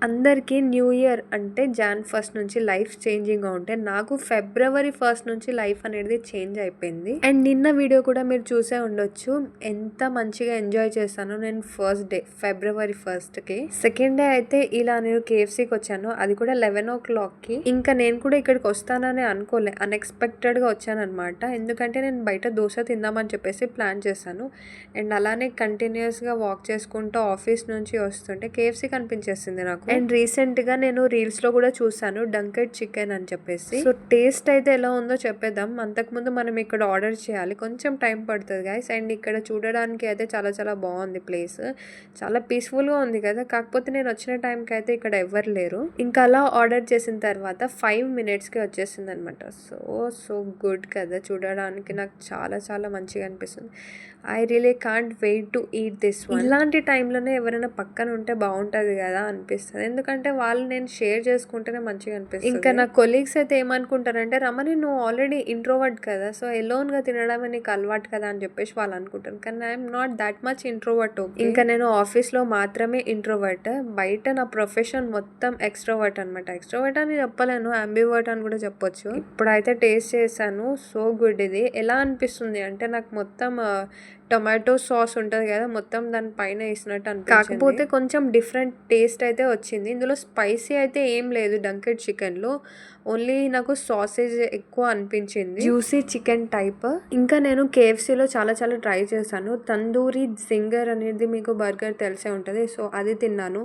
అందరికీ new year అంటే John 1 నుంచి లైఫ్ చేంజింగ్‌గా ఉంటే, నాకు ఫిబ్రవరి 1 నుంచి లైఫ్ అనేది చేంజ్ అయిపోయింది. అండ్ నిన్న వీడియో కూడా మీరు చూసే ఉండొచ్చు. ఎంత మంచిగా ఎంజాయ్ చేశానో నేను ఫస్ట్ డే ఫిబ్రవరి 1కి. సెకండ్ డే అయితే ఇలా నేను కేఎఫ్సీకి వచ్చాను. అది కూడా 11:00కి. ఇంకా నేను కూడా ఇక్కడికి వస్తానని అనుకోలే. అన్ఎక్స్పెక్టెడ్‌గా వచ్చాననమాట. ఎందుకంటే నేను బయట దోస తిందామని చెప్పేసి ప్లాన్ చేశాను. అండ్ అలానే కంటిన్యూస్‌గా వాక్ చేసుకుంటూ ఆఫీస్ నుంచి వస్తుంటే కేఎఫ్సీ కనిపించేసింది నాకు. అండ్ రీసెంట్‌గా నేను రీల్స్‌లో కూడా చూసాను డంకెడ్ చికెన్ అని చెప్పేసి. సో టేస్ట్ అయితే ఎలా ఉందో చెప్పేద్దాం. అంతకుముందు మనం ఇక్కడ ఆర్డర్ చేయాలి. కొంచెం టైం పడుతుంది గైస్. అండ్ ఇక్కడ చూడడానికి అయితే చాలా చాలా బాగుంది ప్లేస్. చాలా పీస్ఫుల్గా ఉంది కదా. కాకపోతే నేను వచ్చిన టైంకి అయితే ఇక్కడ ఎవ్వరు లేరు. ఇంకా అలా ఆర్డర్ చేసిన తర్వాత 5 మినిట్స్కి వచ్చేసింది అనమాట. సో గుడ్ కదా. చూడడానికి నాకు చాలా చాలా మంచిగా అనిపిస్తుంది. I really can't wait to eat this one. ఇలాంటి టైంలోనే ఎవరైనా పక్కన ఉంటే బాగుంటుంది కదా అనిపిస్తుంది. ఎందుకంటే వాళ్ళు నేను షేర్ చేసుకుంటేనే మంచిగా అనిపిస్తుంది. ఇంకా నా కొలీగ్స్ అయితే ఏమనుకుంటారంటే, రమణి నువ్వు ఆల్రెడీ ఇంట్రోవర్ట్ కదా, సో ఎలోన్గా తినడమే నీకు అలవాటు కదా అని చెప్పేసి వాళ్ళు అనుకుంటారు. కానీ I'm not that much introvert. ఇంకా నేను ఆఫీస్లో మాత్రమే ఇంట్రోవర్ట్. బయట నా ప్రొఫెషన్ మొత్తం ఎక్స్ట్రోవర్ట్ అనమాట. ఎక్స్ట్రోవర్ట్ అని చెప్పలేను, అంబివర్ట్ అని కూడా చెప్పొచ్చు. ఇప్పుడైతే టేస్ట్ చేశాను. So good. ఇది ఎలా అనిపిస్తుంది అంటే, నాకు మొత్తం టొమాటో సాస్ ఉంటుంది కదా, మొత్తం దాని పైన వేసినట్టు అనిపించింది. కాకపోతే కొంచెం డిఫరెంట్ టేస్ట్ అయితే వచ్చింది. ఇందులో స్పైసీ అయితే ఏం లేదు డంకెడ్ చికెన్లో. ఓన్లీ నాకు సాసేజ్ ఎక్కువ అనిపించింది, జ్యూసీ చికెన్ టైప్. ఇంకా నేను కేఎఫ్సీలో చాలా చాలా ట్రై చేశాను. తందూరి జింగర్ అనేది మీకు బర్గర్ తెలిసే ఉంటుంది. సో అది తిన్నాను.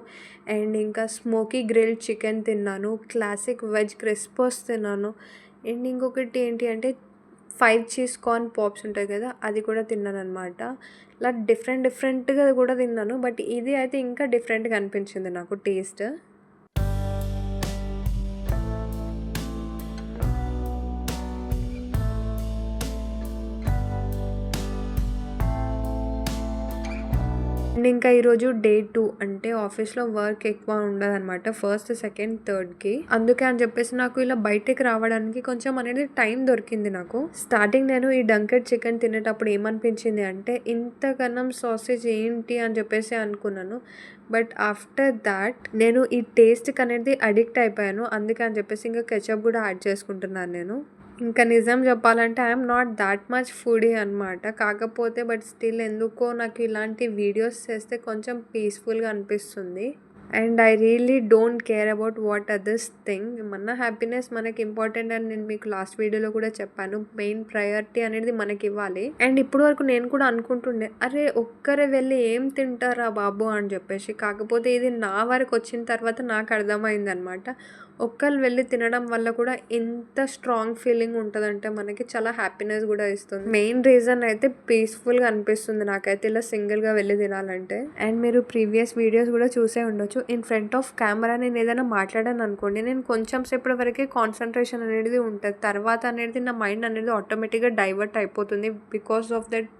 అండ్ ఇంకా స్మోకీ గ్రిల్డ్ చికెన్ తిన్నాను. క్లాసిక్ వెజ్ క్రిస్పర్స్ తిన్నాను. అండ్ ఇంకొకటి ఏంటి అంటే 5 చీజ్ కార్న్ పాప్స్ ఉంటాయి కదా, అది కూడా తిన్నాను అనమాట. ఇలా డిఫరెంట్గా కూడా తిన్నాను. బట్ ఇది అయితే ఇంకా డిఫరెంట్గా అనిపించింది నాకు టేస్ట్. అండ్ ఇంకా ఈరోజు డే 2 అంటే ఆఫీస్లో వర్క్ ఎక్కువ ఉండదన్నమాట. ఫస్ట్, సెకండ్, థర్డ్కి. అందుకే అని చెప్పేసి నాకు ఇలా బయటకి రావడానికి కొంచెం అనేది టైం దొరికింది నాకు. స్టార్టింగ్ నేను ఈ డంకెడ్ చికెన్ తినేటప్పుడు ఏమనిపించింది అంటే, ఇంతకన్నా సాసేజ్ ఏంటి అని చెప్పేసి అనుకున్నాను. బట్ ఆఫ్టర్ దాట్ నేను ఈ టేస్ట్కి అనేది అడిక్ట్ అయిపోయాను. అందుకే అని చెప్పేసి ఇంకా కెచప్ కూడా యాడ్ చేసుకుంటున్నాను నేను. ఇంకా నిజం చెప్పాలంటే I'm not that much foodie అనమాట. కాకపోతే బట్ స్టిల్ ఎందుకో నాకు ఇలాంటి వీడియోస్ చేస్తే కొంచెం పీస్ఫుల్గా అనిపిస్తుంది. And I really don't care about what others thing. మన హ్యాపీనెస్ మనకి ఇంపార్టెంట్ అని నేను మీకు లాస్ట్ వీడియోలో కూడా చెప్పాను. మెయిన్ ప్రయారిటీ అనేది మనకి ఇవ్వాలి. అండ్ ఇప్పుడు వరకు నేను కూడా అనుకుంటుండే, అరే ఒక్కరే వెళ్ళి ఏం తింటారా బాబు అని చెప్పేసి. కాకపోతే ఇది నా వరకు వచ్చిన తర్వాత నాకు అర్థమైంది అనమాట. ఒక్కరు వెళ్ళి తినడం వల్ల కూడా ఎంత స్ట్రాంగ్ ఫీలింగ్ ఉంటుందంటే మనకి చాలా హ్యాపీనెస్ కూడా ఇస్తుంది. మెయిన్ రీజన్ అయితే పీస్ఫుల్గా అనిపిస్తుంది నాకైతే ఇలా సింగిల్గా వెళ్ళి తినాలంటే. అండ్ మీరు ప్రీవియస్ వీడియోస్ కూడా చూసే ఉండొచ్చు. ఇన్ ఫ్రంట్ ఆఫ్ కెమెరా నేను ఏదైనా మాట్లాడాను అనుకోండి, నేను కొంచెం సేపటి వరకే కాన్సన్ట్రేషన్ అనేది ఉంటుంది. తర్వాత అనేది నా మైండ్ అనేది ఆటోమేటిక్గా డైవర్ట్ అయిపోతుంది because of that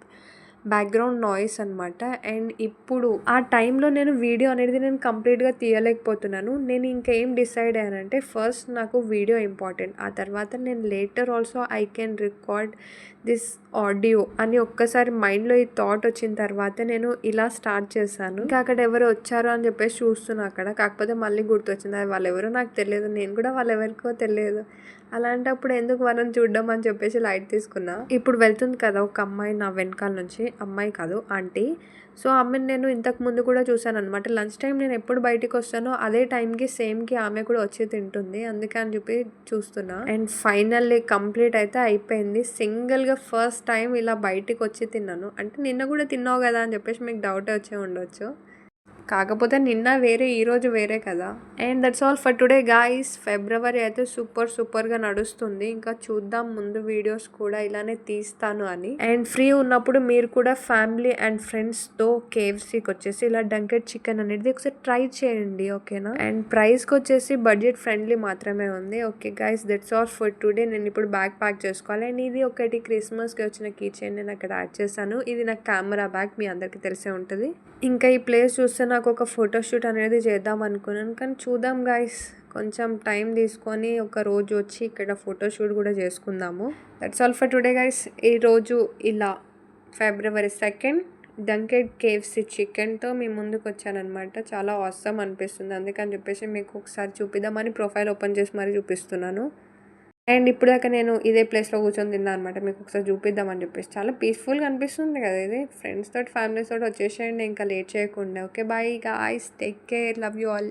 background noise అనమాట. అండ్ ఇప్పుడు ఆ టైంలో నేను వీడియో అనేది నేను కంప్లీట్గా తీయలేకపోతున్నాను. నేను ఇంకేం డిసైడ్ అయ్యానంటే, ఫస్ట్ నాకు వీడియో ఇంపార్టెంట్. ఆ తర్వాత నేను later also I can record this audio అని ఒక్కసారి మైండ్లో ఈ థాట్ వచ్చిన తర్వాత నేను ఇలా స్టార్ట్ చేశాను. ఇంకా అక్కడ ఎవరు వచ్చారో అని చెప్పేసి చూస్తున్నా అక్కడ. కాకపోతే మళ్ళీ గుర్తొచ్చింది, అది వాళ్ళు ఎవరో నాకు తెలియదు, నేను కూడా వాళ్ళు ఎవరికో తెలియదు. అలాంటప్పుడు ఎందుకు మనం చూడడం అని చెప్పేసి లైట్ తీసుకున్నా. ఇప్పుడు వెళ్తుంది కదా ఒక అమ్మాయి నా వెనకాల నుంచి, అమ్మాయి కాదు ఆంటీ. సో ఆమెను నేను ఇంతకు ముందు కూడా చూసాను అనమాట. లంచ్ టైం నేను ఎప్పుడు బయటికి వస్తానో అదే టైంకి సేమ్కి ఆమె కూడా వచ్చి తింటుంది. అందుకే అని చెప్పి చూస్తున్నా. అండ్ ఫైనల్లీ కంప్లీట్ అయితే అయిపోయింది. సింగిల్గా ఫస్ట్ టైం ఇలా బయటికి వచ్చి తిన్నాను. అంటే నిన్న కూడా తిన్నావు కదా అని చెప్పేసి మీకు డౌట్ వచ్చే ఉండొచ్చు. కాకపోతే నిన్న వేరే, ఈరోజు వేరే కదా. And that's all for today guys. ఫిబ్రవరి అయితే సూపర్గా నడుస్తుంది. ఇంకా చూద్దాం, ముందు వీడియోస్ కూడా ఇలానే తీస్తాను అని. అండ్ ఫ్రీ ఉన్నప్పుడు మీరు కూడా ఫ్యామిలీ అండ్ ఫ్రెండ్స్తో కేఎఫ్సీకి వచ్చేసి ఇలా డంకెడ్ చికెన్ అనేది ఒకసారి ట్రై చేయండి, ఓకేనా. అండ్ ప్రైస్కి వచ్చేసి బడ్జెట్ ఫ్రెండ్లీ మాత్రమే ఉంది. Okay guys, that's all for today. నేను ఇప్పుడు బ్యాగ్ ప్యాక్ చేసుకోవాలి. అండ్ ఇది ఒకటి క్రిస్మస్కి వచ్చిన కీ చైన్ నేను అక్కడ యాడ్ చేశాను. ఇది నా కెమెరా బ్యాగ్, మీ అందరికీ తెలిసే ఉంటుంది. ఇంకా ఈ ప్లేస్ చూస్తే నాకు ఒక ఫోటోషూట్ అనేది చేద్దాం అనుకున్నాను. కానీ చూద్దాం గైస్, కొంచెం టైం తీసుకొని ఒక రోజు వచ్చి ఇక్కడ ఫోటోషూట్ కూడా చేసుకుందాము. That's all for today guys. ఈరోజు ఇలా ఫిబ్రవరి 2 డంకెడ్ కేఎఫ్‌సి చికెన్‌తో మీ ముందుకొచ్చాననమాట. చాలా ఆసమ్ అనిపిస్తుంది. అందుకని చెప్పేసి మీకు ఒకసారి చూపిద్దామని ప్రొఫైల్ ఓపెన్ చేసి మరీ చూపిస్తున్నాను. అండ్ ఇప్పటిదాకా నేను ఇదే ప్లేస్‌లో కూర్చొని తిన్నా అనమాట. మీకు ఒకసారి చూపిద్దామని చెప్పేసి. చాలా పీస్‌ఫుల్‌గా అనిపిస్తుంది కదా ఇది. ఫ్రెండ్స్ తోటి, ఫ్యామిలీస్ తోటి వచ్చేసేయండి ఇంకా లేట్ చేయకుండా. Okay. Bye guys. Take care. Love you all.